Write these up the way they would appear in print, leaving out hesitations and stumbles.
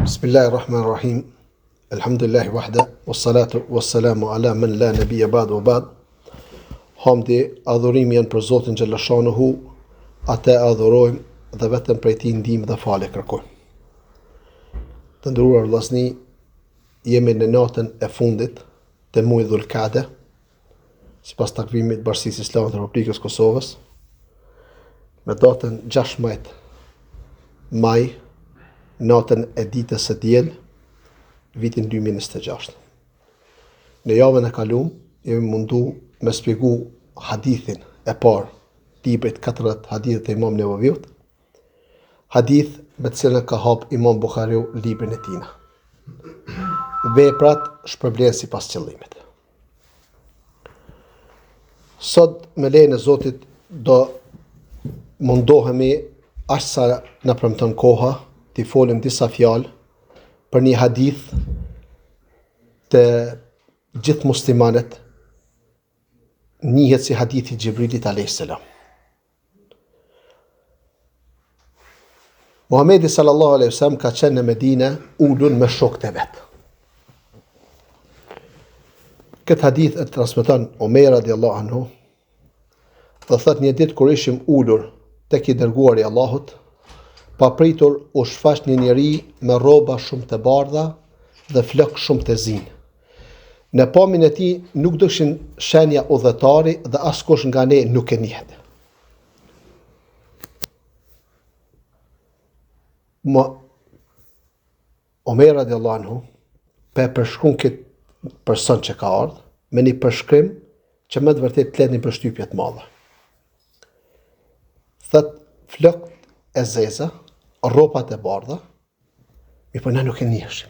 Bismillahirrahmanirrahim. Alhamdulillahi wahda, wassalatu wassalamu ala man la nabiyya ba'd wa ba'd. Hamdi, adhurimi janë për Zotin xhallashanuhu, atë adhurojmë dhe vetëm prej tij ndihmë dhe falje kërkojmë. Të nderuar vëllezëni, jemi në natën e fundit të muajit Dhulqa'da, sipas takvimit të Bashkisë Islame të Republikës Kosovës, me datën 16 maj, natën e ditës së diel, vitin 2026. Në javën e kaluar jemi mundu me shpjegu hadithin e parë të librit 40 hadithe të Imam Nevaviut, hadith me të cilën ka hap Imam Buhariu librin e tij. Veprat shpërblen sipas qëllimit. Sot me lejen e Zotit do mundohemi aq sa na premton koha të folim disa fjalë për një hadith të gjithë muslimanët, njihet si hadithi Xhibrilit a.s. Muhamedi sallallahu alaihi wasallam ka qenë në Medinë ulur me shokët e vet. Këtë hadith e transmeton Omer radiallahu anhu, dhe thot një ditë kur ishim ulur tek i dërguari i Allahut, pa pritur u shfaq një njeri me rroba shumë të bardha dhe flokë shumë të zinë. Në pamjen e tij nuk dëshin shenja udhëtari dhe askush nga ne nuk e njihet. Omer radiallahu anhu përshkruan këtë person që ka ardhur me një përshkrim që më të vërtet të lënë një përshtypje të madhe. Thot flokët e zeza, rrobat e bardha, po na nuk e njihshim.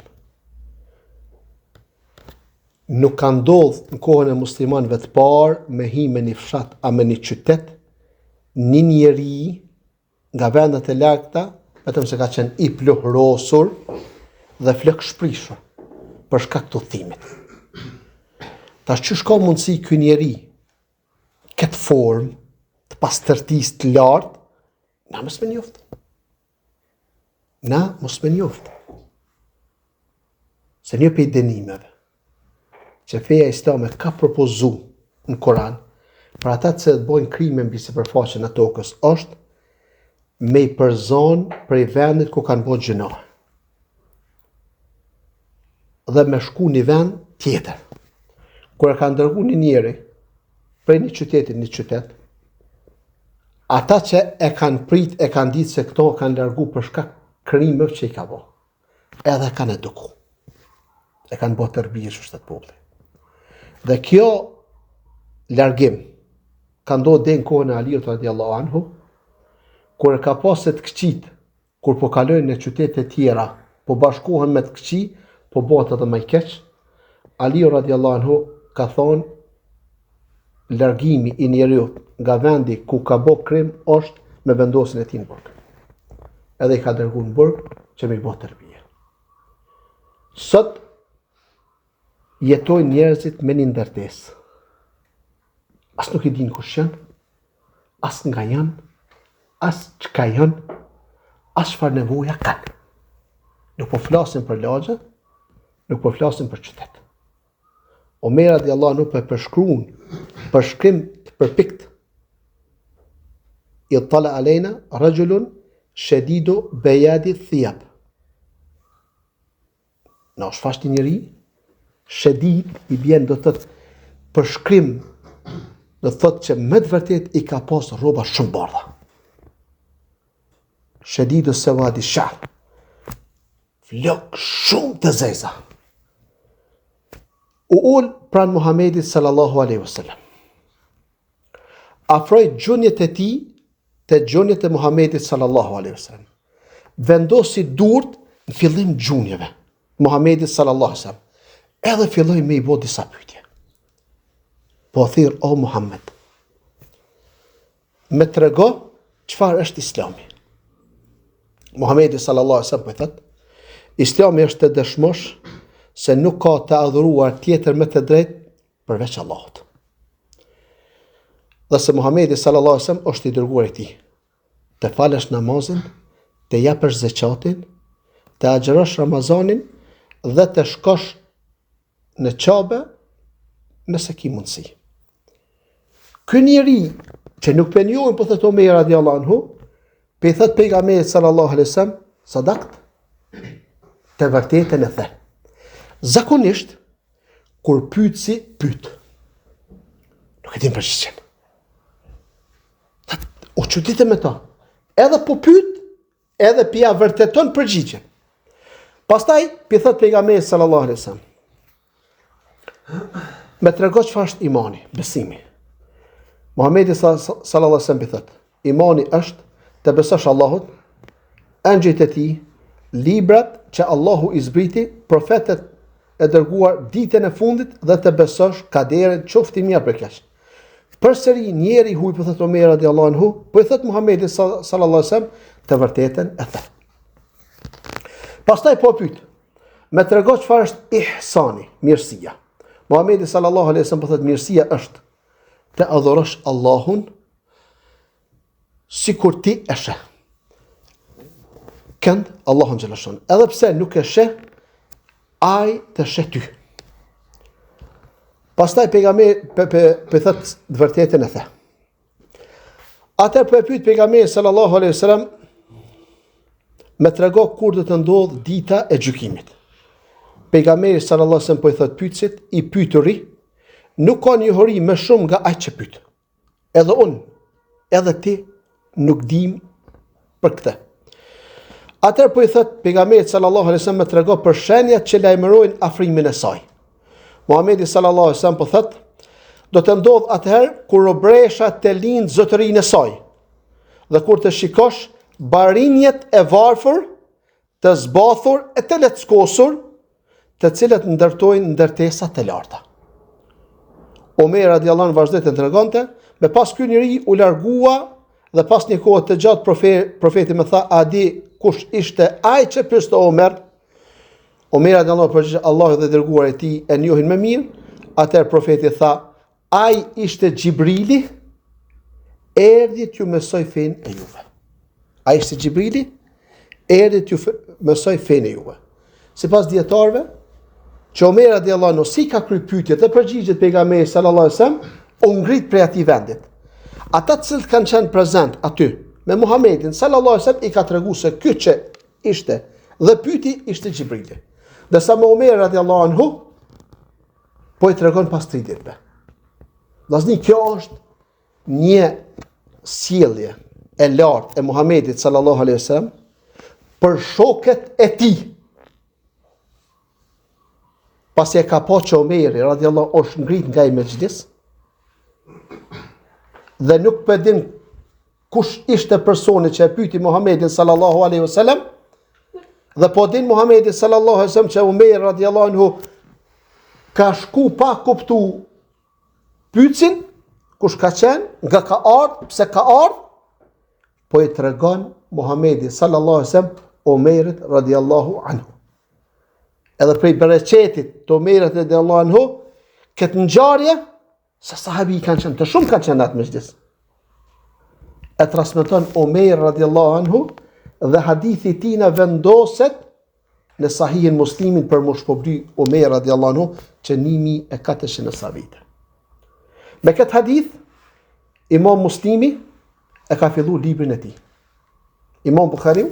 Nuk ka ndodhur në kohën e muslimanëve të parë me hi me një fshat a me një qytet, një njeri nga vendet e largëta, vetëm se ka qenë i pluhrosur dhe flok shprishur për shkak të udhimit. Tash ç'është ka mundësi ky njeri këtë formë të pastërtisë të lartë, na mos me njoftë. Na mos me njoftë. Se një prej dënimeve që feja islame ka propozu në Koran për ata që të bojnë krime mbi sipërfaqen e tokës është me i përzon prej vendit ku kanë bërë gjëno dhe me shku një vend tjetër. Kur e kanë dërgu një njeri prej një qyteti një qytet, ata që e kanë prit e kanë ditë se këto kanë largu për shkak krimeve që i ka bërë, edhe kanë eduku, e kanë bërë tërbije shtet populli. Dhe kjo largim ka ndodhur deri në kohën e Aliut radiallahu anhu, kur e ka pasë të këqit, kur po kalojnë në qytete tjera, po bashkohen me të këqi, po bëhet edhe më i keq. Aliu radiallahu anhu ka thonë largimi i njeriu nga vendi ku ka bërë krim është me vendosjen e tij në burg. Edhe i ka dërguar në burg që me i bëhet tërbije. Sot jetojnë njerëzit me një ndërtesë. As nuk i din kush janë, as nga janë, as çka janë, as çfarë nevoja kanë. Nuk po flasin për lagje, nuk po flasin për qytet. Omer radiallahu anhu përshkruan përshkrim të përpikt. Ittala alejna rajulun shadidu bayadi thiyab. Na shfaq një njeri, shadid i bjen do të thotë përshkrim, do të thotë që me të vërtet i ka pas rroba shumë bardha. Shadidu sawadi sha'r. Flok shumë të zeza. U ul pranë Muhamedit sallallahu alaihi wasallam. Afroi gjunjët e tij te gjunjët e Muhamedit sallallahu alaihi wasallam. Vendosi durt në fillim gjunjëve Muhamedit sallallahu alaihi wasallam. Edhe filloi me i bë disa pyetje. Po thirr o Muhammed, me trego çfarë është Islami. Muhamedi sallallahu alaihi wasallam po thotë, Islami është të dëshmosh se nuk ka të adhuruar tjetër me të drejtë përveç Allahut. Dhe se Muhamedi sallallahu alaihi wasallam është i dërguar i tij. Të falësh namazin, të japësh zakatin të agjerosh Ramazanin dhe të shkosh në Qabe nëse ki mundësi. Ky njeri që nuk penjohen, po thot Omer radiallahu anhu, pe thot pejgamberi sallallahu alaihi wasallam, sadakt, të vërtetën e the. Zakonisht, kur pyetsi pyet. Nuk e din përgjigjen. O çuditë me ta. Edhe po pyet, edhe pia vërteton përgjigjen. Pastaj, pi thot pejgamberi sallallahu alaihi wasallam, me trego çfarë është imani, besimi. Muhamedi sallallahu alaihi wasallam pi thot, imani është të besosh Allahut, angjëjt e tij, librat që Allahu i zbriti, profetët e dërguar ditën e fundit dhe të besosh kaderin, qoftë i mirë për keq. Përsëri njeri huaj po thot Omer radiallahu anhu, po i thot Muhamedi sallallahu alaihi wasallam, të vërtetën e the. Pastaj po pyet, me trego çfarë është ihsani, mirësia. Muhamedi sallallahu alaihi wasallam po thot mirësia është të adhurosh Allahun sikur ti e sheh. Kënd Allahun xhaleshon. Edhe pse nuk e sheh, ai të sheh ty. Pastaj pejgamberi pe thot të vërtetën e the. Atë po e pyet pejgamberi sallallahu alaihi wasallam, me trego kur do të ndodh dita e gjykimit. Pejgamberi sallallahu alaihi wasallam po i thot pyetësit, i pyeturi, nuk ka një hori më shumë nga aq që pyet. Edhe unë, edhe ti nuk dim për këtë. Atëherë po i thot pejgamberi sallallahu alaihi wasallam, me trego për shenjat që lajmërojnë afrimin e saj. Muhamedi sallallahu alaihi wasallam po thot, do të ndodh atëherë kur robresha të lind zotërinë e saj, dhe kur të shikosh barinjet e varfër, të zbathur e të lehtëskosur, të cilët ndërtojnë ndërtesa të larta. Omer radiallahu anhu vazhdoi të tregonte, me pas ky njeri u largua dhe pas një kohë të gjatë profeti më tha, a di kush ishte ai që pyeste Omer? Omer radiallahu anhu përgjigj, Allahu dhe dërguar e tij e njohin më mirë. Atëherë profeti tha, ai ishte Xhibrili, erdhi t'ju mësoj fenë e juve. Ai ishte Xhibrili, erdhi t'ju mësoj fenë e juve. Sipas dietarëve, që Omer radiallahu anhu si ka kryer pyetjet dhe përgjigjet pejgamberit sallallahu alaihi wasallam, u ngrit prej atij vendit. Ata të cilët kanë qenë prezent aty me Muhamedit sallallahu alaihi wasallam i ka treguar se ky që ishte dhe pyeti ishte Xhibrili. Dërsa me Omer radiallahu anhu po i tregon pas 3 ditëve. Vllazni, kjo është një sjellje e lartë e Muhamedit sallallahu alaihi wasallam për shokët e tij. Pasi e ka pa që Omeri radiallahu është ngrit nga i mexhlis dhe nuk përdin kush ishte personi që e pyti Muhamedit sallallahu alaihi wasallam, dhe po din Muhamedit sallallahu alaihi wasallam që Omeri radiallahu anhu ka shku pa kuptu pyetsin, kush ka qenë, nga ka ardhur, pse ka ardhur, po i tregon Muhamedi sallallahu alaihi wasallam Omerit radiallahu anhu. Edhe prej bereqetit të Omerit radiallahu anhu, këtë ngjarje, se sahabi kanë qenë, të shumë kanë qenë atë mezhlis. E transmeton Omer radiallahu anhu dhe hadithi i tij na vendoset në Sahihin Muslimin për mos shpobly Omer radiallahu anhu që 1400 vite. Me këtë hadith, Imam Muslimi e ka fillu librin e tij. Imam Bukhariu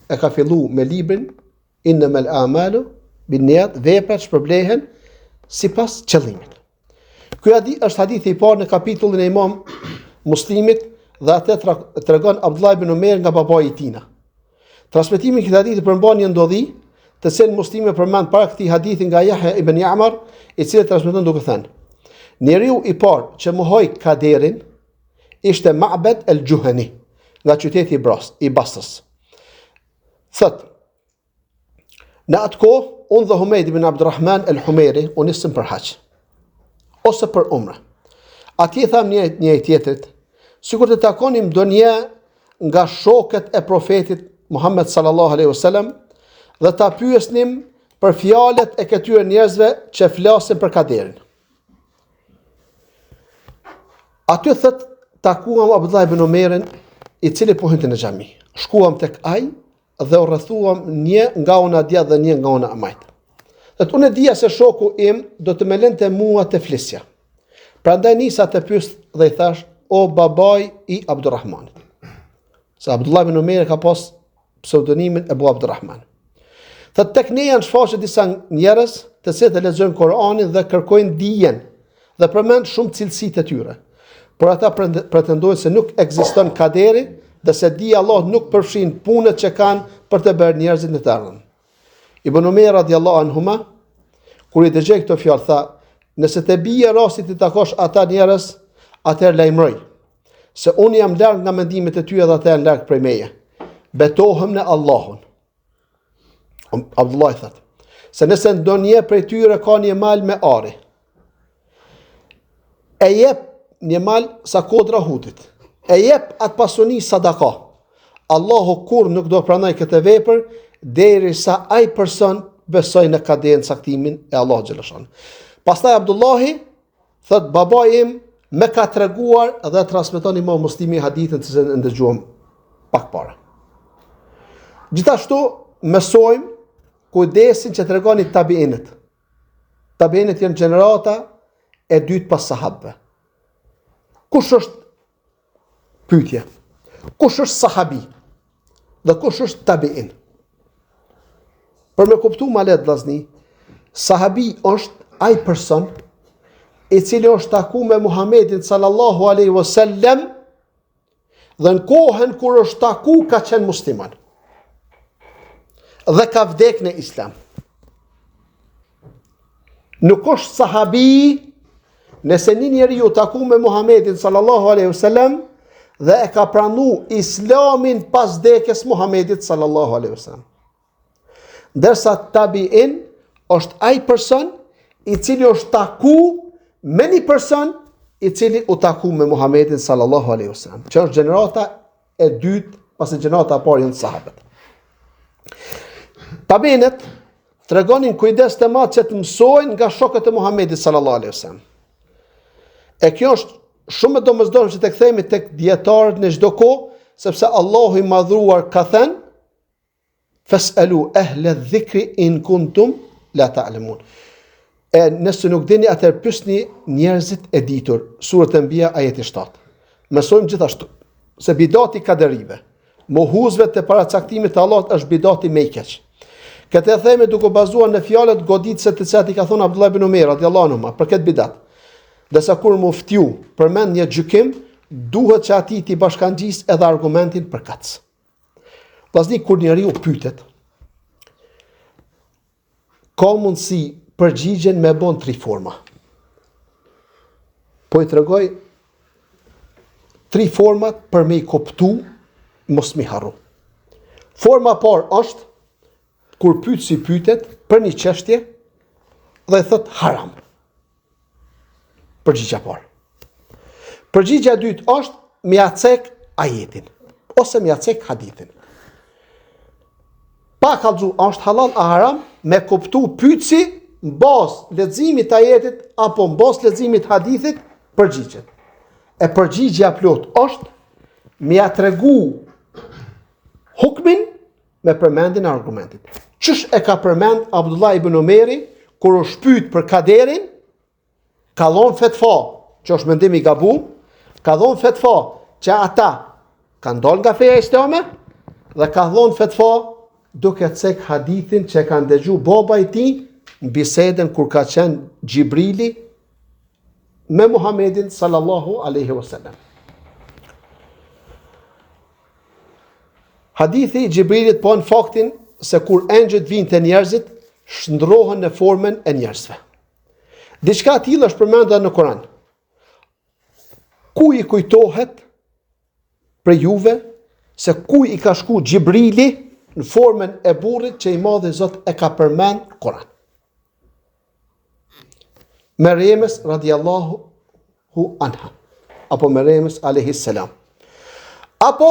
e ka fillu me librin Innamal a'malu binniyat, veprat shpërblehen sipas qëllimit. Ky hadith është hadithi i parë në kapitullin e Imam Muslimit dhe atë tregon Abdullah ibn Omer nga babai i tij. Transmetimi i këtij hadithi përmban një ndodhi, të cilën Muslimi përmend para këtij hadithi nga Yahya ibn Ya'mar, i cili transmeton duke thënë: njeriu i parë që mohoi kaderin ishte Ma'bad al-Juhani, nga qyteti i Basrës. Thot, në atë kohë, unë dhe Humeid ibn Abdurrahman el-Humeri, unë nisëm për haq, ose për umre. Atje tham një tjetrit, sikur të takonim do një nga shokët e profetit Muhammed sallallahu alaihi wasallam dhe ta pyesnim për fjalët e këtyre njerëzve që flasin për kaderin. Aty thot, takuam Abdullah ibn Omerin, i cili po hynte në xhami. Shkuam tek ai dhe u rrethuam një nga ona djathtë dhe një nga ona e majt. Dhe unë e dija se shoku im do të më lënte mua të flisja. Prandaj nisa të pyes dhe i thash: "O babai i Abdurrahmanit." Se Abdullah ibn Umer ka pas pseudonimin Ebu Abdurrahman. Thot tek ne janë shfaqur disa njerëz të cilët lexojnë Kur'anin dhe kërkojnë dijen dhe përmend shumë cilësitë e tyre. Por ata pretendojnë se nuk ekziston kaderi dhe se dija Allah nuk përfshin punët që kanë për të bërë njerëzit në të ardhmen. Ibn Umer radiallahu anhuma, kur i dëgjoi këto fjalë, tha: "Nëse të bie rasti të takosh ata njerëz, atëherë lajmëroj se unë jam larg nga mendimet e tyre dhe ata janë larg prej meje. Betohem në Allahun." Abdullah thot: "Se nëse ndonjë prej tyre ka një mal me ari, e jep një mal sa kodra hutit, e jep atë pasuni sadaka, Allahu kur nuk do pranoj këtë vepër derisa ai person besoj në kaderën caktimin e Allahut xhaleshan." Pastaj Abdullahi thot: "Babai im më ka treguar dhe transmeton Imam Muslimi hadithin që e ndëgjuam pak para." Gjithashtu mësojmë kujdesin që tregoni tabiinët. Tabiinët janë gjenerata e dytë pas sahabëve. Kush është pyetje? Kush është sahabi? Dhe kush është tabiin? Për me kuptu ma letë vllazni, sahabi është ai person i cili është taku me Muhamedit sallallahu alaihi wasallam dhe në kohën kur është taku ka qenë musliman dhe ka vdek në islam. Nuk është sahabi nëse një njeriu taku me Muhamedit sallallahu alaihi wasallam dhe e ka pranu islamin pas vdekjes Muhamedit sallallahu alaihi wasallam. Ndërsa tabiin është ai person i cili është taku me një person i cili u taku me Muhamedit sallallahu alaihi wasallam, që është gjenerata e dytë pasi gjenerata e parë janë sahabët. Tabiinët tregonin kujdes të madh që të mësojnë nga shokët e Muhamedit sallallahu alaihi wasallam. E kjo është shumë e domosdoshme që të kthehemi tek dietarët në çdo kohë, sepse Allahu i madhruar ka thënë: "Fas'alu ahla dhikri in kuntum la ta'lamun." E nëse nuk dini, atëherë pyesni njerëzit e ditur. Sura Al-Anbiya ajeti 7. Mësojmë gjithashtu se bidati kaderive, mohuzve të paracaktimit të Allahut është bidati më i keq. Këtë e themi duke bazuar në fjalët goditëse të cilat i ka thënë Abdullah ibn Umer radhiyallahu anhu për këtë bidat. Dhe sa kur muftiu përmend një gjykim, duhet që ati t'i bashkangjis edhe argumentin për kac. Vllazni, kur njeriu pyetet, ka mundësi përgjigjen me bon 3 forma. Po i tregoj 3 format për me i kuptu, mos mi harru. Forma parë është kur pyetësi pyetet për një çështje dhe thot haram. Përgjigja parë. Përgjigja e dytë është me ia cek ajetin ose me ia cek hadithin. Pa kallëzu është halal a haram, me kuptu pyetësi në bazë leximit të ajetit apo në bazë leximit hadithit përgjigjet. E përgjigja plot është me ia tregu hukmin me përmendjen e argumentit. Çish e ka përmend Abdullah ibn Umeri kur u shpyt për kaderin, ka dhënë fetva që është mendim i gabum, ka dhënë fetva që ata kanë dalë nga feja islame dhe ka dhënë fetva duke cek hadithin që kanë dëgju baba i tij në bisedën kur ka qenë Gjibrili me Muhamedit sallallahu alaihi wasallam. Hadithi i Gjibrilit po në faktin se kur engjëjt vinë te njerëzit, shndrohen në formën e njerëzve. Diçka e tillë është përmendur në Kur'an. Ku i kujtohet për juve se ku i ka shku Gjibrili në formën e burrit që i madhi Zot e ka përmend Kur'an. Meryemës radiallahu anha, apo Meryemës alayhis salam. Apo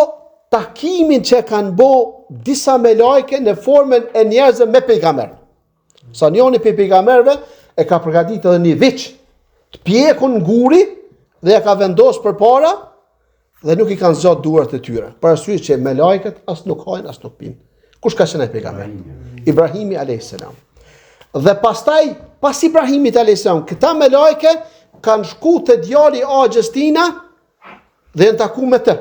takimin që kanë bo disa me lajke në formën e njerëzve me pejgamber. Sa njëri për pejgamberve e ka përgatitur edhe një viç të pjekun nguri dhe ja ka vendosur përpara dhe nuk i kanë zgjat duart e tyre. Për arsye që me lajket as nuk hajnë as nuk pinë. Kush ka qenë ai pejgamber? Ibrahimi a.s. Dhe pastaj, pas Ibrahimit a.s. këta me lajke kanë shku të djali Agjes tina dhe janë taku me të.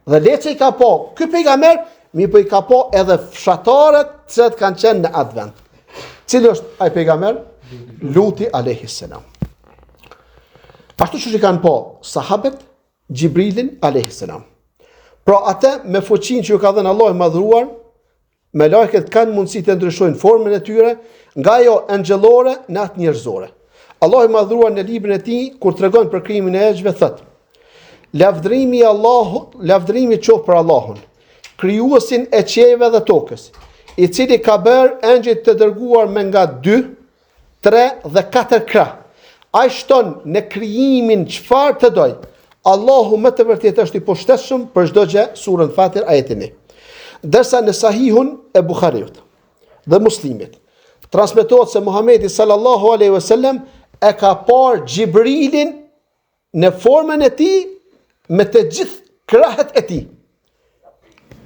Dhe le që i ka po, ky pejgamber, mi po i ka po edhe fshatarët që të kanë qenë në atë vend. Cili është ai pejgamber? Luti a.s. Ashtu që i kanë po sahabet, Gjibrilin a.s. Pra atë me fuqinë që ju ka dhënë Allah i madhruar, me lajket kanë mundësi të ndryshojnë formën e tyre nga jo angjëllore në atë njerëzore. Allah i madhruar në librin e tij kur tregon për krijimin e ejgjve thot: Lavdrimi qoftë për Allahun, krijuesin e qiejve dhe tokës, i cili ka bërë engjëjt të dërguar me nga 2, 3 dhe 4 krah. Ai shton në krijimin çfarë të doj. Allahu më të vërtet është i poshtetshëm për çdo gjë, surën Fatir ajetin 1. Dërsa në Sahihun e Buhariut dhe Muslimit transmetohet se Muhamedi sallallahu alaihi wasallam e ka parë Gjibrilin në formën e tij me të gjithë krahët e tij.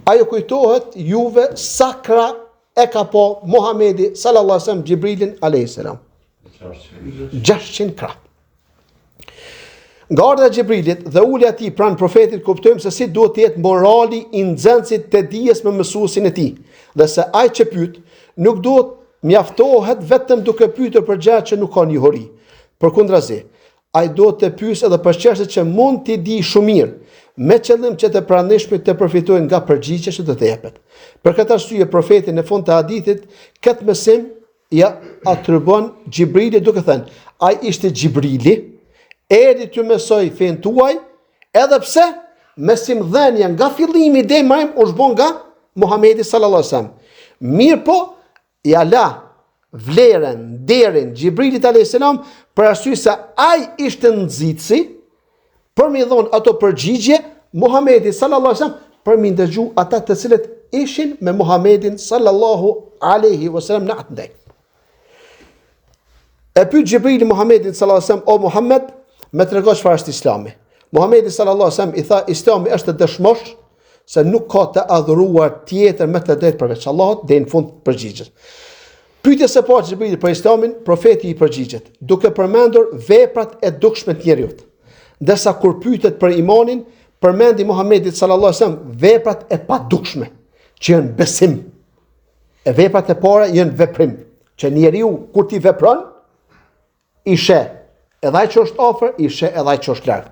Ajo kujtohet juve sa krah e ka pa Muhamedi sallallahu alaihi wasallam Gjibrilin alaihi salam. 600 krah. Nga ardha e Gjibrilit dhe ulja e tij pranë profetit kuptojmë se si duhet të jetë morali i nxënësit të dijes me mësuesin e tij, dhe se ai që pyet nuk duhet mjaftohet vetëm duke pyetur për gjëra që nuk kanë njohuri. Përkundrazi, ai duhet të pyesë edhe për çështje që mund t'i di shumë mirë, me qëllim që të pranishmit të përfitojnë nga përgjigjja që do të jepet. Për këtë arsye profeti në fund të hadithit këtë mësim ja atribon Gjibrilit duke thënë: ai ishte Gjibrili, erdhi të mësoj fen tuaj, edhe pse mësimdhënia nga fillimi deri më u zbon nga Muhamedi sallallahu alaihi wasallam. Mirë po, ja la vlerën, nderin Gjibrilit alayhis salam për arsye se ai ishte nxitsi për mi dhon ato përgjigje Muhamedi sallallahu alaihi wasallam për mi ndëgju ata të cilët ishin me Muhamedin sallallahu alaihi wasallam në atë ndaj. E pyet Gjibrili Muhamedin sallallahu alaihi wasallam: O Muhammed, me të regosh çfarë është Islami. Muhamedi sallallahu alaihi wasallam i tha: Islami është të dëshmosh se nuk ka të adhuruar tjetër me të drejtë përveç Allahut, dhe në fund përgjigjet. Pyetjes së parë Gjibrili për Islamin, profeti i përgjigjet, duke përmendur veprat e dukshme të njeriut. Ndërsa kur pyetet për imanin, përmendi Muhamedi sallallahu alaihi wasallam veprat e padukshme, që janë besim. E veprat e para janë veprim, që njeriu kur ti vepron, i sheh edhe ai që është afër, i sheh edhe ai që është larg.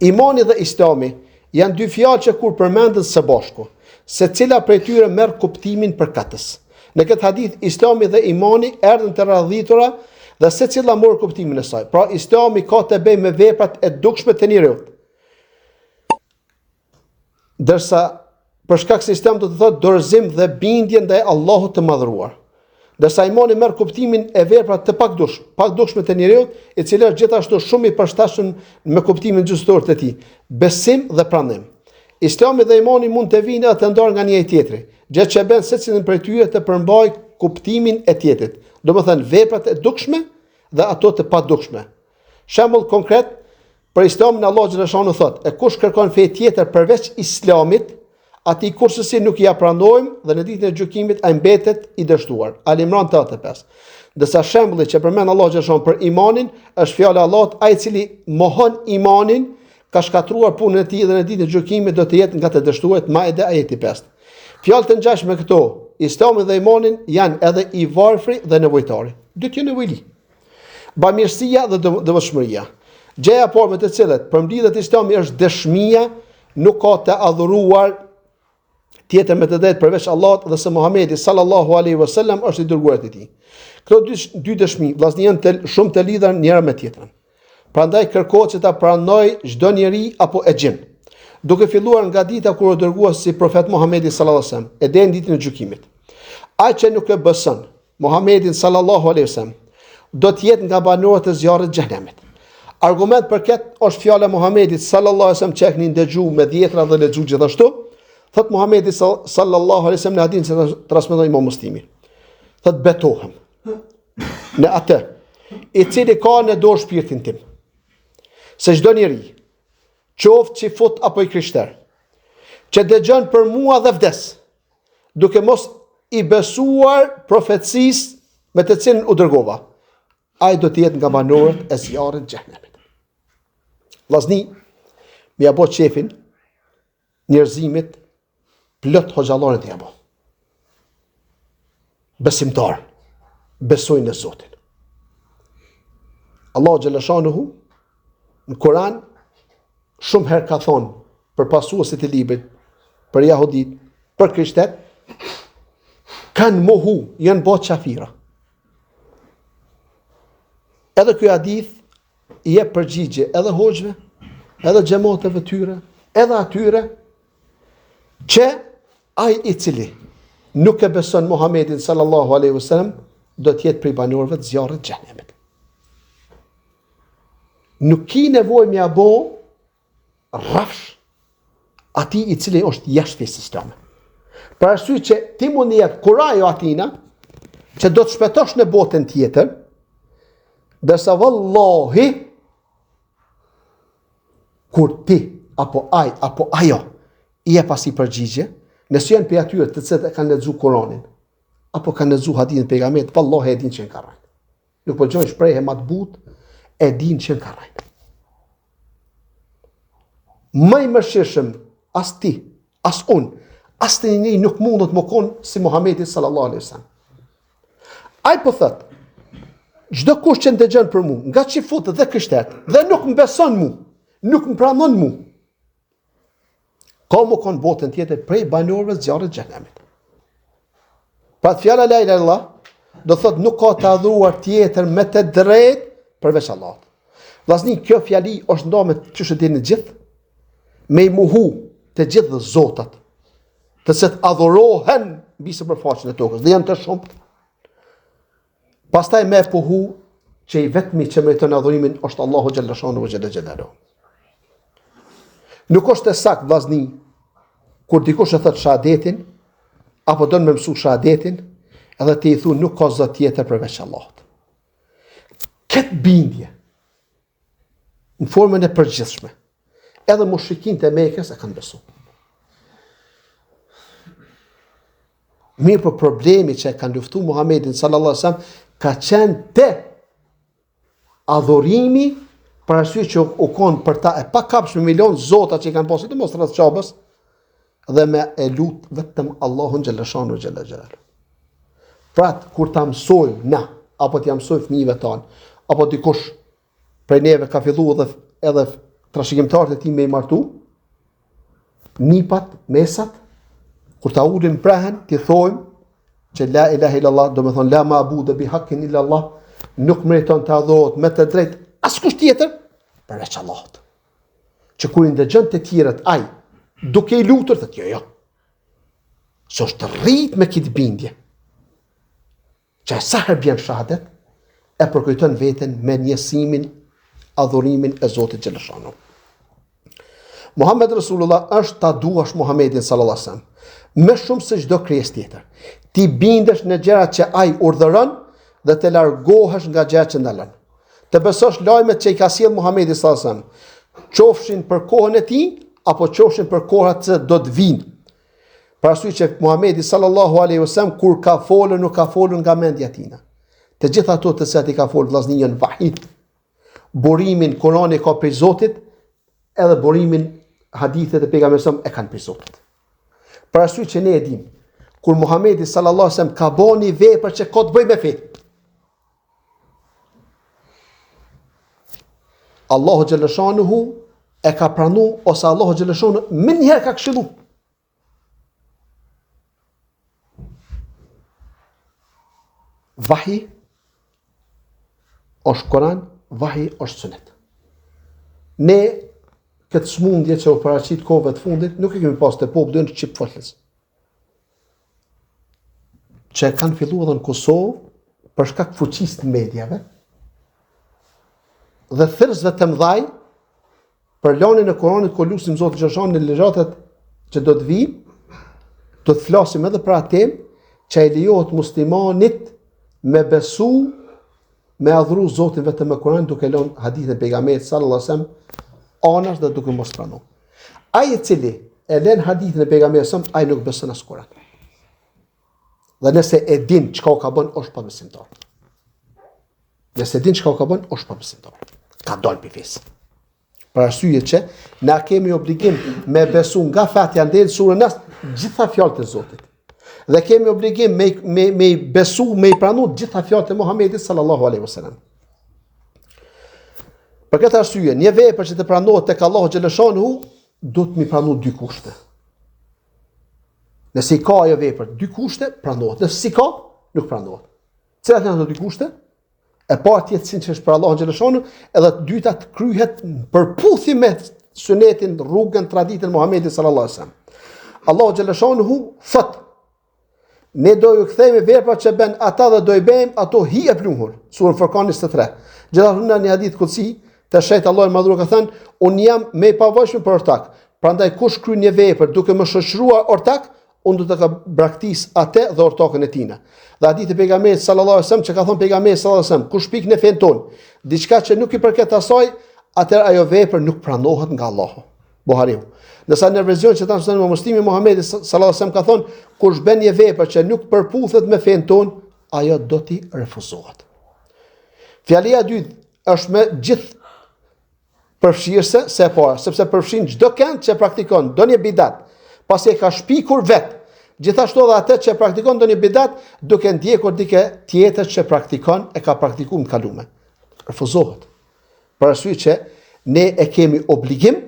Imani dhe Islami janë dy fjalë që kur përmenden së bashku, secila prej tyre merr kuptimin përkatës. Në këtë hadith Islami dhe imani erdhën të radhitura dhe secila mor kuptimin e saj. Pra Islami ka të bëjë me veprat e dukshme të njerëzit. Ndërsa për shkak se Islami do të thotë dorëzim dhe bindje ndaj Allahut të madhruar. Dërsa imani merr kuptimin e veprat të pakdukshme të njeriut, i cili është gjithashtu shumë i përshtatshëm me kuptimin gjustëtor të tij, besim dhe pranim. Islami dhe imani mund të vinë edhe të ndarë nga njëri tjetri, gjë që bën secilin prej tyre të përmbajë kuptimin e tjetrit, domethënë veprat e dukshme dhe ato të padukshme. Shembull konkret, për Islamin Allah xhaleshanu thotë: e kush kërkon fe tjetër përveç Islamit, ati kursësi nuk ja pranojmë dhe në ditën e gjykimit ai mbetet i dështuar. Al-Imran 85. Dërsa shembulli që përmend Allah xhaleshanu për imanin është fjala e Allahut: ai i cili mohon imanin ka shkatruar punën e tij dhe në ditën e gjykimit do të jetë nga të dështuarit. Maide ajeti 5. Fjalët e ngjashme këto, Islami dhe imanin, janë edhe i varfri dhe nevojtari. Dy të nevojli. Bamirësia dhe devotshmëria. Gjëja por me të cilët përmblidhet Islami është dëshmia, nuk ka të adhuruar tjetër me të drejtë përveç Allahut dhe se Muhamedi sallallahu alaihi wasallam është i dërguar i tij. Këto dy dëshmi vllazni janë shumë të lidhura njëra me tjetrën. Prandaj kërkohet që ta pranoj çdo njeri apo e gjin. Duke filluar nga dita kur u dërgua si profet Muhamedi sallallahu alaihi wasallam e deri në ditën e gjykimit. Ai që nuk e beson Muhamedin sallallahu alaihi wasallam do të jetë nga banorët e zjarrit të xhenemit. Argument për këtë është fjala e Muhamedit sallallahu alaihi wasallam që e keni ndëgjuar me dhjetra dhe lexuar gjithashtu. Thot Muhamedi sallallahu alaihi wasallam në hadithin që transmeton Imam Muslimi. Thot betohem në atë i cili ka në dorë shpirtin tim. Se çdo njeri, qoftë që fut apo i krishter, që dëgjon për mua dhe vdes, duke mos i besuar profecisë me të cilën u dërgova, ai do të jetë nga banorët e zjarrit xhenemit. Vllazni, mi apo qefin njerëzimit plot hoxhallonë të jabo. Besimtar, besojnë në Zotin. Allahu xhaleshanuhu në Kur'an shumë herë ka thonë për pasuesit e librit, për jahudit, për krishtet, kanë mohu, janë bërë qafira. Edhe ky hadith i jep përgjigje edhe hoxhve, edhe xhamateve tyre, edhe atyre që ai i cili nuk e beson Muhamedit sallallahu alaihi wasallam do të jetë prej banorëve të zjarrit xhenemit. Nuk ki nevojë mja bo rrafsh ati i cili është jashtë fesë islame. Për arsye që ti mund të jep kurajo atina që do të shpëtosh në botën tjetër, dërsa vallahi kur ti apo ai apo ajo i jep pasi përgjigje, nëse janë për atyre të cilët e kanë lexuar Kur'anin apo kanë lexuar hadithin e pejgamberit, vallahi e din që kanë rënë. Nuk po gjojnë shprehje më të butë, e din që kanë rënë. Më i mëshirshëm as ti, as unë, as të një nuk mundot më konë si Muhamedi sallallahu alaihi wasallam. Ai po thot, çdo kush që ndëgjon për mua, nga çifut dhe krishterët, dhe nuk më beson mua, nuk më pranon mua, ka më konë botën tjetër prej banorëve të zjarrit xhenemit. Pra fjala la ilaha illallah do thot nuk ka të adhuruar tjetër me të drejtë përveç Allahut. Vllazni, kjo fjali është ndonë me çështë dini gjithë, me i muhu të gjithë zotat, të se të adhurohen mbi sipërfaqen e tokës, dhe janë të shumët. Pastaj me puhu që i vetmi që meriton adhurimin është Allahu xhaleshanu xhela xhelalu. Nuk është e saktë vllazni, kur dikush e thot shahadetin, apo don me mësu shahadetin, edhe ti i thu nuk ka zot tjetër përveç Allahut. Këtë bindje, në formën e përgjithshme, edhe mushrikin të Mekës e kanë besu. Mirë për problemi që e kanë luftu Muhammedin sallallahu alaihi wasallam ka qenë te adhurimi për arsye që u konë për ta e pa kapshme milion zota që i kanë posit të mos rreth qabës dhe me e lut vetëm Allahun xhaleshanu xhela xhelal. Pra kur ta mësojmë na, apo t'ja mësojmë fëmijëve tanë, apo dikush prej neve ka fillu edhe trashëgimtarët e tij me i martu, nipat, mesat, kur ta ulin prehen, ti thojmë që la ilaha illallah, do me thonë la ma'bude bi haqqin illa Allah, nuk meriton të adhurohet me të drejtë askush tjetër përveç Allahut. Që kur i ndëgjon të tjerët ai, duke i lutur, thotë jo. Së është rrit me këtë bindje. Që sa herë bjen shahadet, e përkujton veten me njësimin, adhurimin e Zotit xhaleshanu. Muhammed Rasulullah është ta duash Muhammedin sallallahu alaihi wasallam më shumë se çdo krijesë tjetër. Ti bindesh në gjërat që ai urdhëron dhe të largohesh nga gjërat që ndalon. Të besosh lajmet që i ka sjell Muhamedi sallallahu alaihi wasallam, qofshin për kohën e tij apo qofshin për kohrat që do të vinë. Për arsye që Muhamedi sallallahu alaihi wasallam kur ka folur nuk ka folur nga mendja tina. Të gjitha ato të cilat i ka folur vllazni janë vahid. Burimin Kurani ka prej Zotit, edhe burimin hadithet e pejgamberit e kanë prej Zotit. Për arsye që ne e dim, kur Muhamedi sallallahu alaihi wasallam ka bënë vepër që ka të bëjë me fe, Allahu xhaleshanuhu e ka pranu ose Allahu xhaleshanuhu më njëherë ka këshillu. Vahi është Kur'an, vahi është sunet. Ne këtë smundje që u paraqit kohëve të fundit nuk e kemi pas të popullit në çip folës. Që kanë filluar edhe në Kosovë për shkak fuqisë të mediave dhe thërsve të mëdhaj për lanin e Kuranit ku lutim Zotin xhaleshanuhu në lexhatet që do të vijnë, do të flasim edhe për atë që i lejohet muslimanit me besu, me adhuru Zotin vetëm me Kur'an duke lënë hadithin e pejgamberit sallallahu alaihi wasallam anash dhe duke mos pranuar. Ai i cili e lën hadithin e pejgamberit sallallahu alaihi wasallam, ai nuk beson as Kur'an. Dhe nëse e din çka u ka bën, është pabesimtar. Nëse e din çka u ka bën, është pabesimtar. Ka dalë pi fesë. Për arsye që na kemi obligim me besu nga fatja ndel surën Nas gjitha fjalët e Zotit. Dhe kemi obligim me besu, me i pranu gjitha fjalët e Muhamedit sallallahu alaihi wasallam. Për këtë arsye, një vepër që të pranohet tek Allahu xhaleshanuhu, do të mi pranu dy kushte. Nëse i ka ajo vepër dy kushte, pranohet. Nëse si ka, nuk pranohet. Cilat janë ato dy kushte? E parë të jetë sinqerisht për Allahun xhaleshanu, edhe e dyta të kryhet në përputhje me sunetin, rrugën, traditën e Muhamedit sallallahu alaihi wasallam. Allahu xhaleshanu thot: ne do ju kthejmë veprat që bën ata dhe do i bëjmë ato hi e plumur. Surën Furqan 23. Gjithashtu në një hadith kutsi, të shejt Allahu madhruar ka thënë: un jam më i pavojshëm për ortak. Prandaj kush kryen një vepër duke më shoqëruar ortak, unë do të ka braktis atë dhe ortakën e tina. Dhe hadith e pejgamberit sallallahu alajhi wasallam që ka thënë pejgamberi sallallahu alajhi wasallam, kush pik në fen ton, diçka që nuk i përket asaj, atëherë ajo vepër nuk pranohet nga Allahu. Buhariu. Nësa në version që transmeton me Muslimi, Muhamedi sallallahu alajhi wasallam ka thënë, kush bën një vepër që nuk përputhet me fen ton, ajo do t'i refuzohet. Fjalia e dytë është me gjithë përfshirëse se e para, sepse përfshin çdo kënd që praktikon ndonjë bidat, pasi e ka shpikur vetë. Gjithashtu edhe atë që praktikon ndonjë bidat, duke ndjekur dikë tjetër që praktikon e ka praktikuar më kalume. Refuzohet. Për arsye që ne e kemi obligim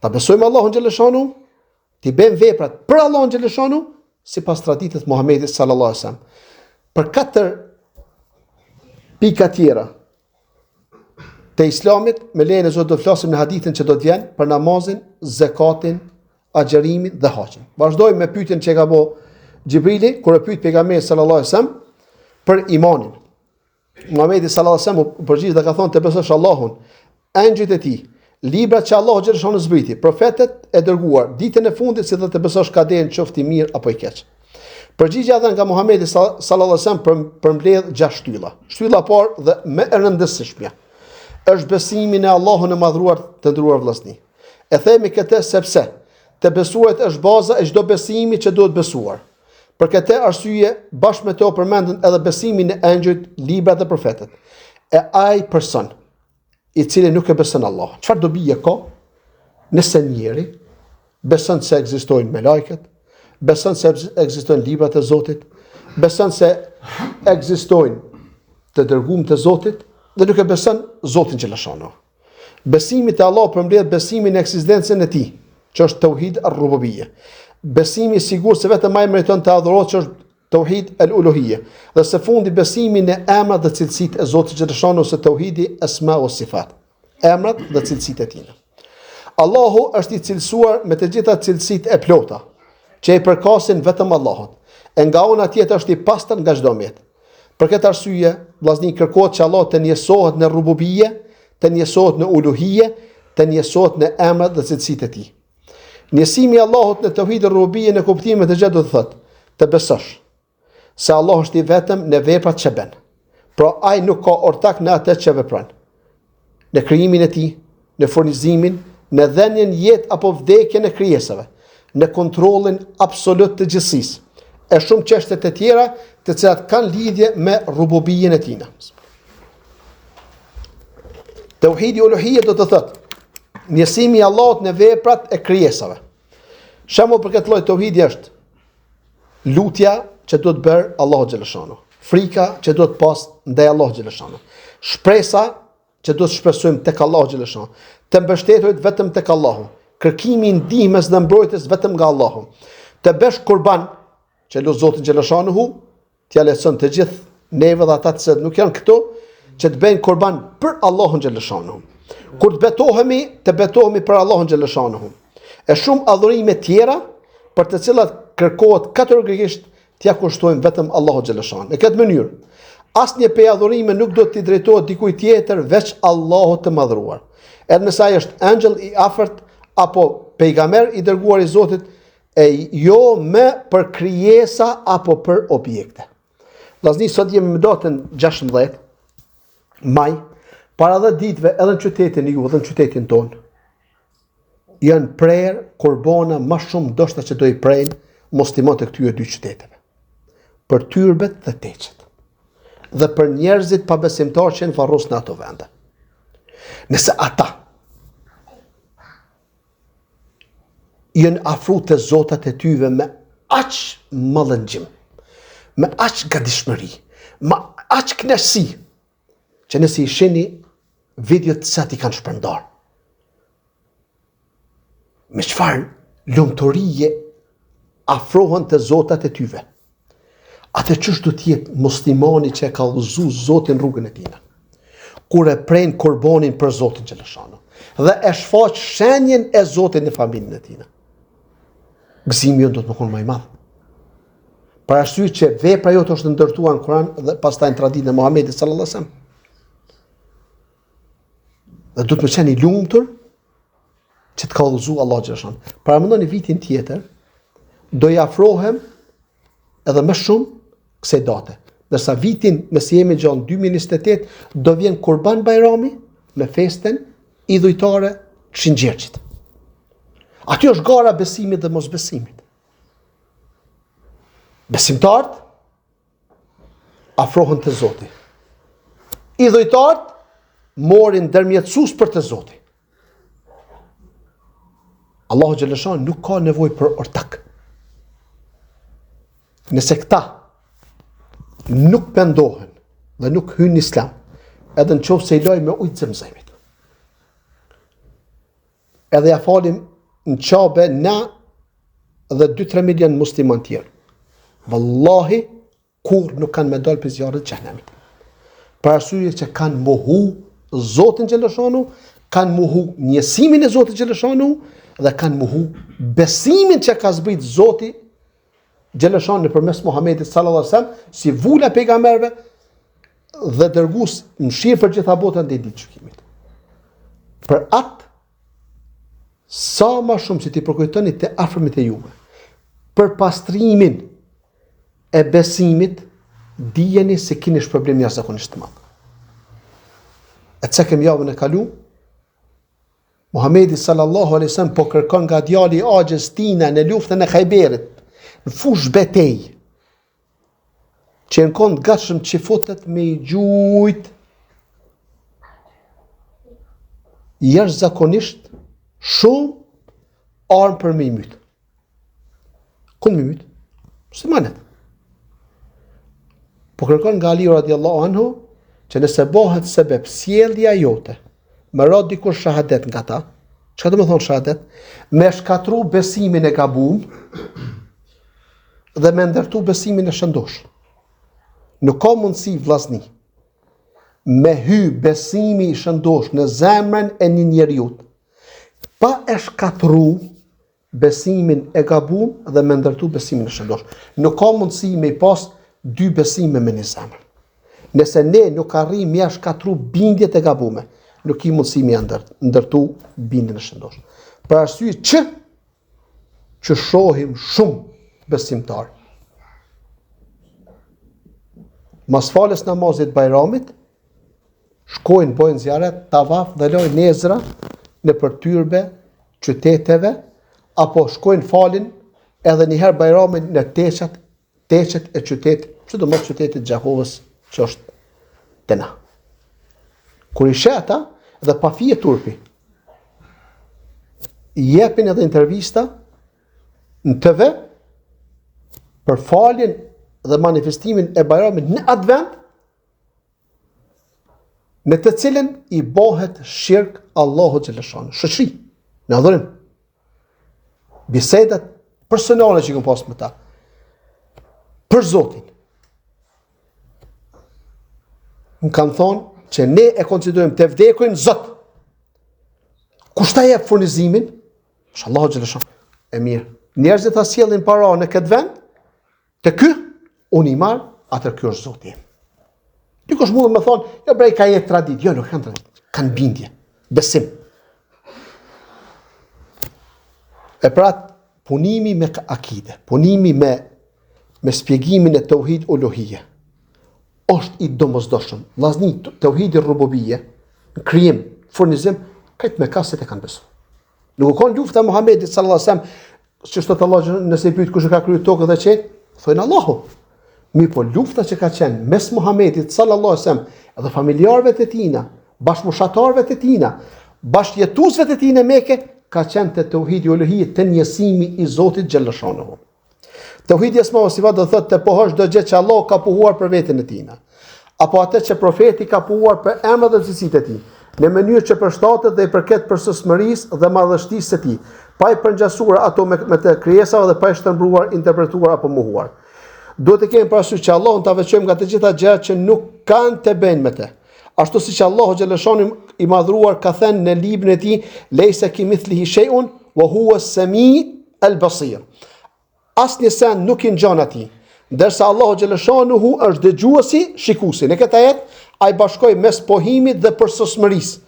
ta besojmë Allahun xhaleshanu, ti bëjmë veprat për Allahun xhaleshanu, sipas traditës Muhamedit sallallahu alaihi wasallam. Për 4 pika tjera të Islamit, me lejen e Zotit do flasim në hadithin që do të vjen për namazin, zakatin, agjerimin dhe haxhin. Vazhdojmë me pyetjen që ka bëu Xhibrili kur e pyet pejgamberin sallallahu alajhi wasallam për imanin. Muhamedi sallallahu alajhi wasallam u përgjigj dhe ka thonë: "Të besosh Allahun, angjëjt e tij, librat që Allahu xhaleshanu zbriti, profetët e dërguar, ditën e fundit, si dhe të besosh kaderin qoftë i mirë apo i keq." Përgjigjja dhënë nga Muhamedi sallallahu alajhi wasallam përmbledh 6 shtylla. Shtylla e parë dhe më e rëndësishmja është besimi në Allahun e madhruar të ndëruar vëllazëni. E themi këtë sepse të besuarit është baza e çdo besimi që duhet besuar. Për këtë arsye, bashkë me to përmendën edhe besimin në engjëjt, librat dhe profetët. E ai person i cili nuk e beson Allah, çfarë dobije ka? Nëse njeri beson se ekzistojnë melajket, beson se ekzistojnë librat e Zotit, beson se ekzistojnë të dërguar të Zotit, dhe nuk e beson Zotin xhaleshanu. Besimi te Allah përmbledh besimin në ekzistencën e tij, që është tauhid ar-rububiyya. Besimi i sigurt se vetëm ai meriton të adhurohet, që është tauhid al-uluhiyya. Dhe së fundi besimi në emrat dhe cilësitë e Zotit xhaleshanu, ose tauhidi asma wa sifat. Emrat dhe cilësitë e tij. Allahu është i cilësuar me të gjitha cilësitë e plota, që i përkasin vetëm Allahut. E nga ana tjetër është i pastër nga çdo mëjet. Për këtë arsye, vllazni, kërkohet që Allah të njësohet në rububie, të njësohet në uluhie, të njësohet në emrat dhe cilësitë e tij. Njësimi i Allahut në tauhid rububie në kuptimin e gjë do të thotë të besosh se Allah është i vetëm në veprat që bën. Pra ai nuk ka ortak në atë që vepron. Në krijimin e tij, në furnizimin, në dhënien jetë apo vdekjen e krijesave, në kontrollin absolut të gjithësisë. E shumë çështje të tjera të cilat kanë lidhje me rububien e tij. Tauhidi uluhia do të thotë njësimi i Allahut në veprat e krijesave. Shembull për këtë lloj tauhidi është lutja që do të bërë Allahu xhaleshanu, frika që do të pas ndaj Allahu xhaleshanu, shpresa që do të shpresojmë tek Allahu xhaleshanu, të mbështeturit vetëm tek Allahu, kërkimi i ndihmës dhe mbrojtjes vetëm nga Allahu, të bësh kurban që lu Zotin xhaleshanuhu t'ia leson të gjithë neve dhe ata që nuk janë këtu, që të bëjnë kurban për Allahun xhaleshanuhu. Kur të betohemi për Allahun xhaleshanuhu. E shumë adhurime tjera për të cilat kërkohet kategorikisht t'ia kushtojmë vetëm Allahut xhaleshanuhu. Në këtë mënyrë, asnjë prej adhurime nuk do të drejtohet dikujt tjetër veç Allahut të madhruar. Edhe nëse ai është angjëll i afërt apo pejgamber i dërguar i Zotit, e jo me për krijesa apo për objekte. Vllazni, sot jemi në datën 16 maj, para 10 ditëve edhe në qytetin ju dhe në qytetin tonë, janë prerë kurbana më shumë ndoshta që do i prejnë muslimanët e këtyre dy qyteteve. për tyrbet dhe teqet, dhe për njerëzit pa besimtar që në varros në ato vende. Nëse ata jënë afru të zotat e tyve me aq mallëngjim, me aq gatishmëri, me aq kënaqësi, që nëse i shihni videot sa ti kanë shpërndar, me çfarë lumturie afrohen të zotat e tyve. Atë ç'është do të jetë muslimani që e ka udhëzuar Zotin rrugën e tij, kur e pren kurbanin për Zotin xhaleshano dhe e shfaq shenjen e Zotit në familjen e tij. Gëzimi jonë do të më konë më i madh. Për arsye që vepra jote është ndërtuar në Kur'an dhe pastaj në traditën e Muhamedit sallallahu alaihi wasallam. Dhe do të më qeni lumtur që të ka udhëzuar Allahu xhaleshano. Para mendoni vitin tjetër do i afrohem edhe më shumë kësaj date. Dërsa vitin, nëse jemi gjatë 2028, do vjen Kurban Bajrami me festen idhujtare të Shinxherxhit. Aty është gara besimit dhe mosbesimit. Besimtarët afrohen të Zoti. Idhujtarët morin ndërmjetësues për të Zoti. Allahu xhaleshano nuk ka nevojë për ortak. Nëse këta nuk pendohen dhe nuk hynë në Islam, edhe në qoftë se i lojnë me ujë Zemzemit, edhe ja falim në qabe na dhe 2-3 milion musliman tjerë, vallahi kur nuk kanë me dalë për zjarrit të xhenemit. Për arsye që kanë mohu Zotin xhaleshano, kanë mohu njësimin e Zotit xhaleshano dhe kanë mohu besimin që ka zbrit Zoti xhaleshano nëpërmes Muhamedit sallallahu alaihi wasallam si vula pejgamberëve dhe dërgues mëshirë për gjitha botën deri ditë gjykimit. Për atë sa më shumë që ti përkujtoni të afërmit e juve për pastrimin e besimit, dijeni se keni problem jashtëzakonisht të madh. E çka kemi javën e kaluar, Muhamedi sallallahu alaihi wasallam po kërkon nga djali i Axhës Tina në luftën e Khajberit, në fush betej, që në kondë gatshëm që futet me i gjujt jashtëzakonisht shumë armë për me i mytë. Kënë me i mytë? Muslimanet. Po kërkon nga Aliu radiallahu anhu që nëse bëhet sebeb sjellja jote me ra dikur shahadet nga ta, çka do të thonë shahadet? Me shkatru besimin e gabum dhe me ndërtu besimin e shëndosh. Nuk ka mundësi vllazni me hy besimi i shëndosh në zemrën e një njeriut pa e shkatru besimin e gabum dhe me ndërtu besimin e shëndosh. Nuk ka mundësi me i pas 2 besime me një zemër. Nëse ne nuk arrim me shkatru bindjet e gabume, nuk i mundësi me ndërtu bindjen e shëndosh. Për arsye që shohim shumë besimtar. Mas falës namazit Bajramit, shkojnë, bojnë zjaret, tavaf dhe lojnë nezra në përtyrbe, qyteteve, apo shkojnë falin edhe njëherë Bajramin në teqet e qytetit, që do mos qytetit Gjahovës që është të na. Kur i sheta dhe pa fije turpi, jepin edhe intervista në TV për faljen dhe manifestimin e Bajramit në advent, në të cilën i bëhet shirk Allahu xhaleshano. Shoqëri, në adhurim. Bisedat personale që kam pas me ta. Për Zotin. Më kanë thonë që ne e konsiderojmë të vdekurin Zot. Kush ta jep furnizimin? Është Allahu xhaleshano. E mirë. Njerëzit ta sjellin para në këtë vend, të ky unë i marr, atër kjo është Zoti im. Dikush mund të më thonë, jo brej ka jetë tradit. Jo, nuk kanë tradit. Kanë bindje, besim. E pra, punimi me akide, punimi me spjegimin e tauhid uluhije, është i domosdoshëm. Vllazni, tauhidi rububije, krijim, furnizim, këtë me kaset e kanë besu. Nuk u kanë lufta Muhamedit sallallahu alaihi wasallam, që thot Allah, nëse i pyet kush e ka kryer tokën dhe qet, thonë Allahu. Mi po lufta që ka qenë mes Muhamedit sallallahu alaihi wasallam edhe familjarëve të tina, bashkëmoshatarëve të tina, bashkëjetuesve të tina Mekë, ka qenë te tauhidi uluhiyet, te njësimi i Zotit xhallashanuhu. Tauhidi asma wa sifat do thotë të pohosh çdo gjë që Allah ka pohuar për veten e tina, apo atë që profeti ka pohuar për emrat dhe cilësitë e tij, në mënyrë që përshtatet dhe i përket përsosmërisë dhe madhështisë së tij, pa i përngjasuar ato me të krijesave dhe pa i shtrembruar, interpretuar apo mohuar. Duhet të kemi parasysh që Allahun ta veçojmë nga të gjitha gjërat që nuk kanë të bëjnë me të. Ashtu siç Allahu xhaleshani i madhruar ka thënë në librin e tij, "Laysa kimithlihi shay'un wa huwa as-sami' al-basir." Asnjë sen nuk i ngjan atij, ndërsa Allahu xhaleshanuhu është dëgjuesi, shikuesi. Në këtë ajet ai bashkoi mes pohimit dhe përsosmërisë.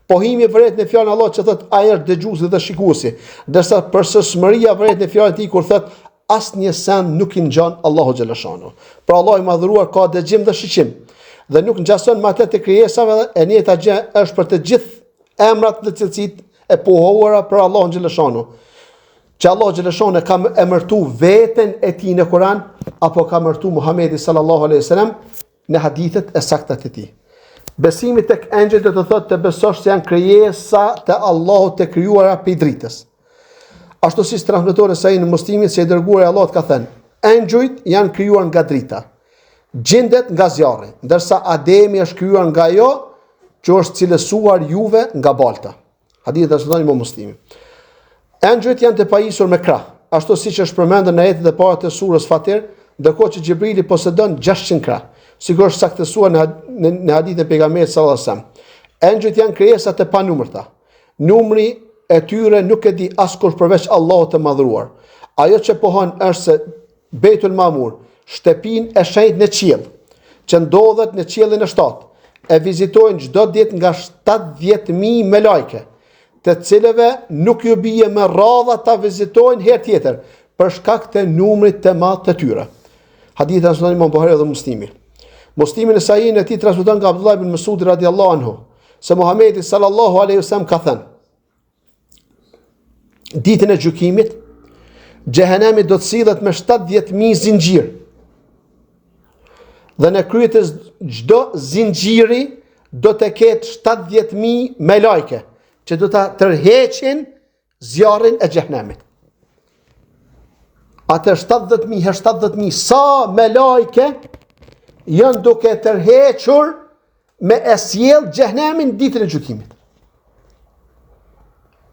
Pohimi vëret në fjalën e Allahut që thotë ai është dëgjuesi dhe shikuesi, ndërsa përsosmëria vëret në fjalën e tij kur thotë asnjë sen nuk i ngjan Allahu xhaleshanu. Pra Allahu i madhruar ka dëgjim dhe shiqim dhe nuk ngjason me atë të krijesave, e njëjta gjë është për të gjithë emrat dhe cilësitë e pohuara për Allahun xhaleshanu. Që Allahu xhaleshanu ka emërtu veten e tij në Kur'an apo ka emërtu Muhamedi sallallahu alaihi wasallam në hadithet e sakta të tij. Besimi tek engjëjt do të thotë të besosh se janë krijesa të Allahut të krijuara prej dritës. Ashtu si transmeton Sahih në Muslimin se i dërguari i Allahut ka thënë, engjëjt janë krijuar nga drita, gjindet nga zjarri, ndërsa Ademi është krijuar nga ajo që është cilësuar juve nga balta. Hadithi transmeton Imam Muslimi. Engjëjt janë të pajisur me krah, ashtu siç është përmendur në ajetet e para të surës Fatir, ndërkohë që Xhibrili posedon 600 krah, sikur është saktësuar në hadithin e pejgamberit sallallahu alajhi wasallam. Engjëjt janë krijesa të panumërta. Numri e tyre nuk e di askush përveç Allahut të madhruar. Ajo që pohon është se Beitul Mamur, shtëpinë e shenjtë në qiell, që ndodhet në qiellin e 7, e vizitojnë çdo ditë nga 70.000 me lajke, të cilëve nuk ju bie me radha ta vizitojnë herë tjetër për shkak të numrit të madh të tyre. Hadithi transmeton Imam Buhari dhe Muslimi. Muslimi në Sahihin e tij transmeton nga Abdullah ibn Mas'ud radhiyallahu anhu se Muhamedi sallallahu alaihi wasallam ka thënë: ditën e gjykimit, xhehenemi do të sillet me 70.000 zinxhir. Dhe në krye të çdo zinxhiri do të ketë 70.000 me lajke që do ta tërheqin zjarrin e xhehenemit. Atë 70.000 herë 70.000 sa me lajke janë duke tërhequr me e sjell xhehenemin ditën e gjykimit.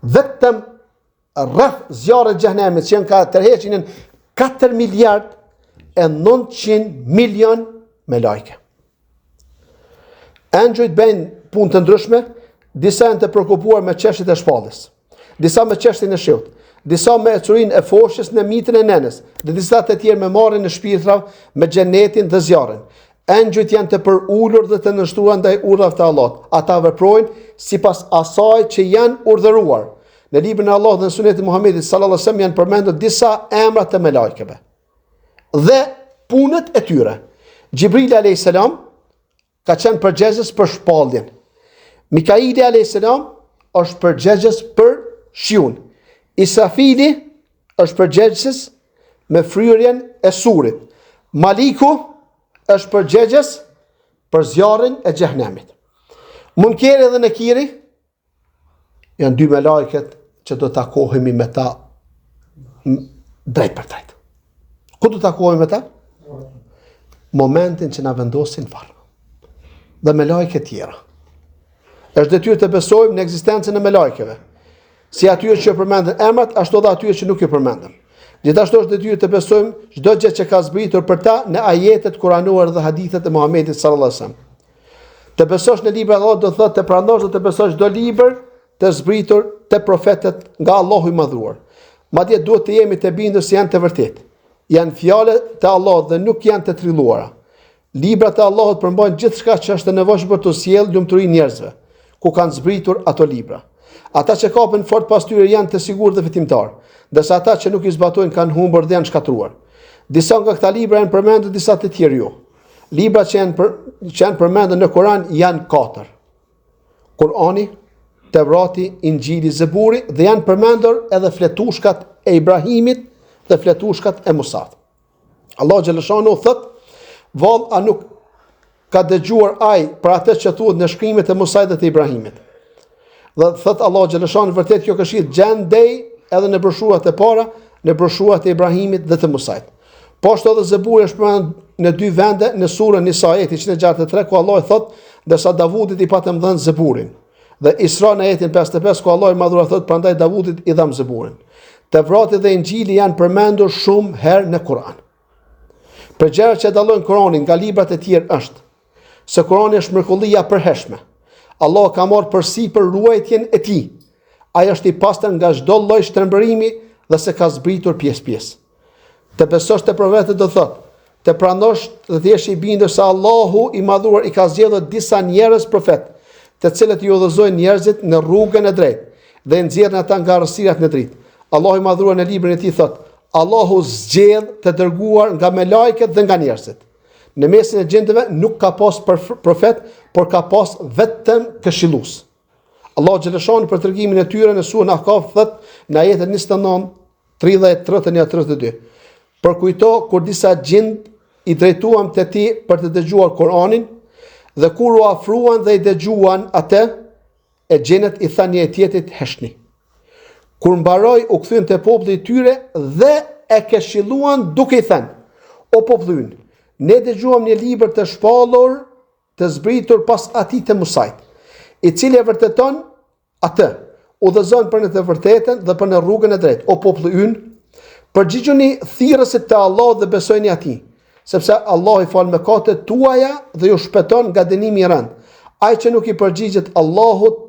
Vetëm rreth zjarrit xhehenemit që janë ka tërheqjen 4 miliard e 900 milion me lajke. Engjëjt bëjnë punë të ndryshme, disa janë të shqetësuar me çështjet e shpalljes, disa me çështjen e shiut, disa me ecurinë e foshës në mitën e nenës, dhe disa të tjerë me marrjen e shpirtrave, me xhenetin dhe zjarrin. Engjëjt janë të përulur dhe të nënshtruar ndaj urdhave të Allahut. Ata veprojnë sipas asaj që janë urdhëruar. Në librin e Allahut dhe në sunetin e Muhamedit sallallahu alaihi wasallam janë përmendur disa emra të melajkeve dhe punët e tyre. Xhibrili alayhis salam ka qenë përgjegjës për shpalljen. Mikaili alayhis salam është përgjegjës për shiun. Israfili është përgjegjës me fryrjen e surit. Maliku është përgjegjës për zjarrin e xhehenemit. Munkeri dhe Nekiri janë dy melajket që do të takohemi me ta drejt për drejt. Ku do të takohemi me ta? Momentin që na vendosin varr. Dhe melajket tjera. Është detyrë të besojmë në ekzistencën e melajkeve. Si atyre që përmenden emrat, ashtu edhe atyre që nuk i përmenden. Gjithashtu është detyrë të besojmë çdo gjë që ka zbritur për ta në ajetet kuranore dhe hadithet e Muhamedit sallallahu alajhi wasallam. Të besosh në librin e Allahut do thotë të pranosh dhe të besosh çdo libër të zbritur te profetët nga Allahu i madhruar. Madje duhet të jemi të bindur se janë të vërtetë. Janë fjalë të Allahut dhe nuk janë të trilluara. Librat e Allahut përmbajnë gjithçka që është e nevojshme për të sjellë lumturi njerëzve, ku kanë zbritur ato libra. Ata që kapën fort pas tyre janë të sigurt dhe fitimtar, ndërsa ata që nuk i zbatojnë kanë humbur dhe janë shkatruar. Disa nga këta libra janë përmendur, disa të tjerë jo. Librat që janë përmendur në Kur'an janë 4. Kur'ani, Tevrati, Injili, Zeburi, dhe janë përmendur edhe fletushkat e Ibrahimit dhe fletushkat e Musat. Allah xhaleshanu thot: Vallë, a nuk ka dëgjuar ai për atë që thuhet në shkrimet e Musait dhe të Ibrahimit. Dhe thot Allah xhaleshani vërtet kjo këshill gjendej edhe në broshurat e para, në broshurat e Ibrahimit dhe të Musait. Po ashtu edhe Zeburi është përmendur në 2 vende në surën Nisa ajeti 163 ku Allah thot ndërsa Davudit i patëm dhënë Zeburin. Dhe Isra në ajetin 55 ku Allah i madhura thot prandaj Davudit i dham Zeburin. Tevrati dhe Injili janë përmendur shumë herë në Kur'an. Për gjërat që dallojnë Kur'anin nga librat e tjerë është se Kur'ani është mrekullia e përhershme. Allah ka marrë përsipër ruajtjen e tij. Ai është i pastër nga çdo lloj shtrembërimi dhe se ka zbritur pjesë-pjesë. Të besosh te profetët do thotë, të pranosh dhe të jesh i bindur se Allahu i madhuar i ka zgjedhur disa njerëz profet, të cilët i udhëzojnë njerëzit në rrugën e drejtë dhe i nxjerrin ata nga errësirat në dritë. Allahu i madhuar në librin e tij thotë, Allahu zgjedh të dërguar nga melajket dhe nga njerëzit. Në mesin e gjendeve nuk ka pas profet, por ka pas vetëm këshillues. Allah xhaleshani për tregimin e tyre në surën Ahqaf thot në ajetin 29, 30, 31, 32. Përkujto kur disa gjend i drejtuam te ti për të dëgjuar Kur'anin dhe kur u afruan dhe i dëgjuan atë, e xhenet i thanë një tjetrit heshni. Kur mbaroi u kthyen te populli i tyre dhe e këshilluan duke i thënë: O popull ynë, ne dëgjuam një libër të shpallur, të zbritur pas atij të Musait, i cili e vërteton atë, udhëzon për në të vërtetën dhe për në rrugën e drejtë. O popull ynë, përgjigjuni thirrësit të Allah dhe besojni atij, sepse Allah i fal mëkatet tuaja dhe ju shpëton nga dënimi i rënd. Ai që nuk i përgjigjet Allahut,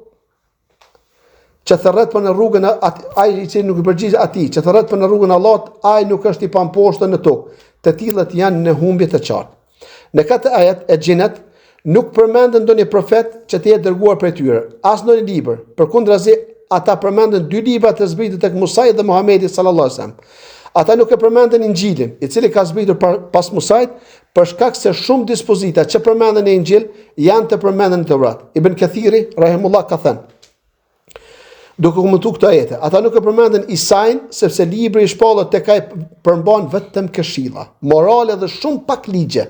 që thërret për në rrugën ai që nuk i përgjigjet atij, që thërret për në rrugën e Allahut, ai nuk është i pamposhtur në tokë. Të tillët janë në humbje të qartë. Në këtë ajet e xhenet nuk përmenden ndonjë profet që të jetë dërguar prej tyre, as ndonjë libër. Përkundrazi, ata përmenden 2 libra të zbritur tek Musai dhe Muhamedi sallallahu alaihi wasallam. Ata nuk e përmenden Injilin, i cili ka zbritur pas Musait, për shkak se shumë dispozita që përmenden në Injil janë të përmenden në Teurat. Ibn Kathiri rahimullah ka thënë, duke komentuar këtë ajete, ata nuk e përmenden Isain sepse libri i shpallur tek ai përmban vetëm këshilla, morale dhe shumë pak ligje.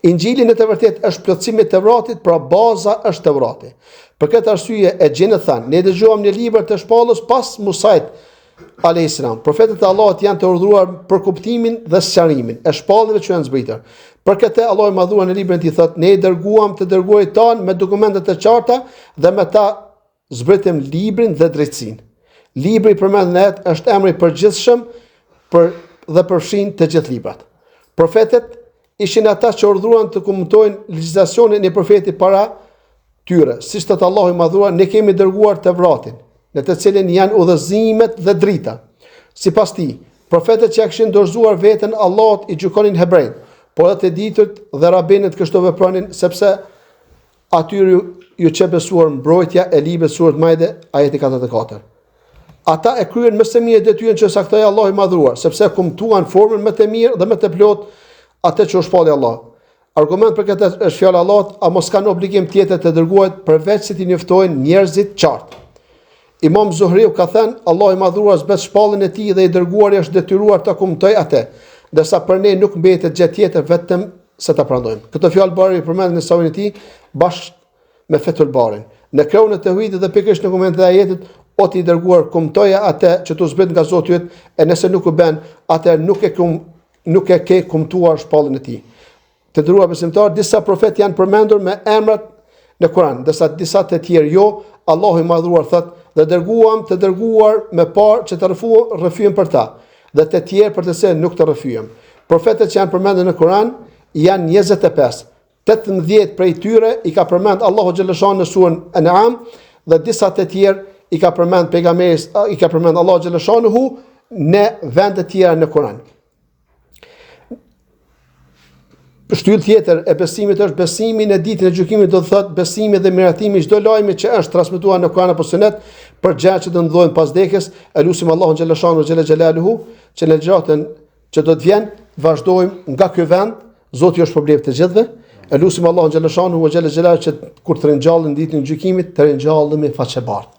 Injili në të vërtetë është plotësimi i Teuratit, pra baza është Teurati. Për këtë arsye e gjenë thënë, ne dëgjuam një libër të shpallës pas Musait alayhis salam. Profetët e Allahut janë të urdhëruar për kuptimin dhe sqarimin e shpallëve që janë zbritur. Për këtë Allahu i madhuar në librin e tij thotë, ne i dërguam të dërguarit tan me dokumente të qarta dhe me ta zbritëm librin dhe drejtësinë. Libri përmendet është emri i përgjithshëm dhe përfshin të gjithë librat. Profetët ishin ata që urdhëruan të komentojnë legjislacionin e profetit para tyre. Siç thot Allahu i madhuar, ne kemi dërguar Tevratin, në të cilin janë udhëzimet dhe drita. Sipas tij, profetët që kishin dorëzuar veten Allahut i gjykonin hebrejt, por edhe të ditët dhe rabinët kështu vepronin sepse atyre ju që besuar mbrojtja e librit surët Maide, ajeti 44. Ata e kryen më së miri detyrën që saktoi Allahu i madhuar, sepse kumtuan formën më të mirë dhe më të plotë atë që u shpalli Allah. Argument për këtë është fjala e Allahut, a mos kanë obligim tjetër të dërguarit përveç se t'i njoftojnë njerëzit qartë. Imam Zuhriu ka thënë, Allahu i madhuar zbet shpallën e tij dhe i dërguari është detyruar ta kumtojë atë, ndërsa për ne nuk mbetet gjë tjetër vetëm se ta pranojmë. Këtë fjalë Bari përmend në sahabin e tij bashkë me Fethul Barin. Në krahun e tauhidit dhe pikërisht në komentet e ajetit, o ti i dërguar kumtoja atë që tu zbret nga Zoti yt, e nëse nuk u bën, atë nuk e ke kumtuar shpallën e tij. Të dëruar besimtar, disa profet janë përmendur me emrat në Kur'an, ndërsa disa të tjerë jo. Allahu i madhuar thotë, dhe dërguam të dërguar me parë që të rrëfyen për ta, dhe të tjerë për të se nuk të rrëfyen. Profetët që janë përmendur në Kur'an janë 25. 18 prej tyre i ka përmend Allahu xhaleshani në surën An'am dhe disa të tjerë i ka përmend pejgamberi, i ka përmend Allahu xhaleshani në vende të tjera në Kur'an. Shtyllë tjetër e besimit është besimi në ditën e gjykimit, do të thotë besimi dhe miratimi çdo lajmi që është transmetuar në Kur'an apo Sunet për gjëra që do ndodhin pas vdekjes. Elusim Allahun xhaleshanu xhelaluhu që në gjatën që do të vjen vazhdojmë nga ky vend. Zoti është problem të gjithëve. Elusim Allahun xhaleshanu xhelaluhu që kur të ringjallën ditën e gjykimit, të ringjallëm me faqebart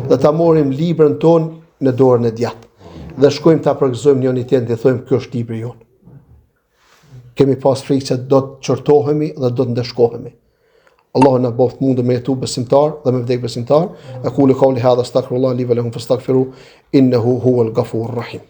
dhe ta morrim librin ton në dorën e djathtë dhe shkojmë ta përgëzojmë njëri tjetrin dhe thojmë ky është libri jon. kemi pas frikë se do të çortohemi dhe do të ndeshkohemi. Allahu na bëft mundë me jetu besimtar dhe me vdek besimtar. Aqulu qawli hadha astaghfirullah li wa lakum fastaghfiru innahu huwal ghafurur rahim.